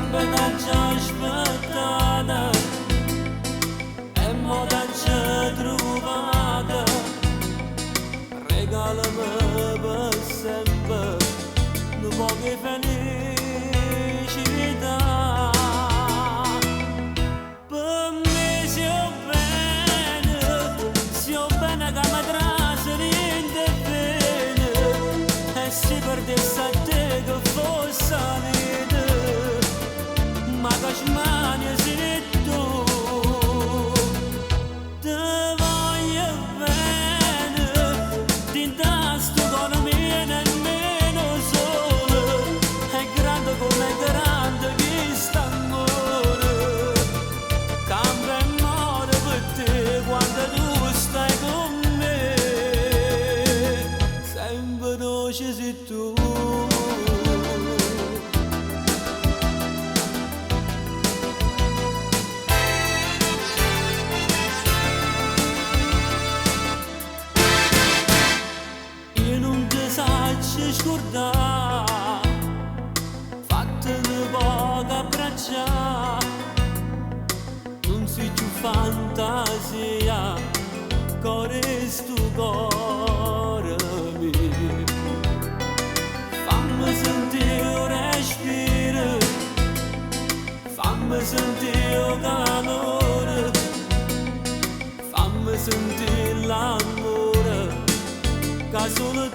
sempre da già aspettata e mo da già trovata, regalami per sempre un po' di felicità. Per me sia bene che mi trasi niente bene, e se perdesse a te che fosse la vita, ma che smania sei tu. Ti voglio bene, ti intasto con me nemmeno solo, è grande come è grande questo amore, cambia e muore per te quando tu stai con me, sempre dolce sei tu. Scordare, fattene poco abbracciare, non sei più fantasia, cuore stu cuore mio. Fammi sentire un respiro, fammi sentire un calore, fammi sentire l'amore che solo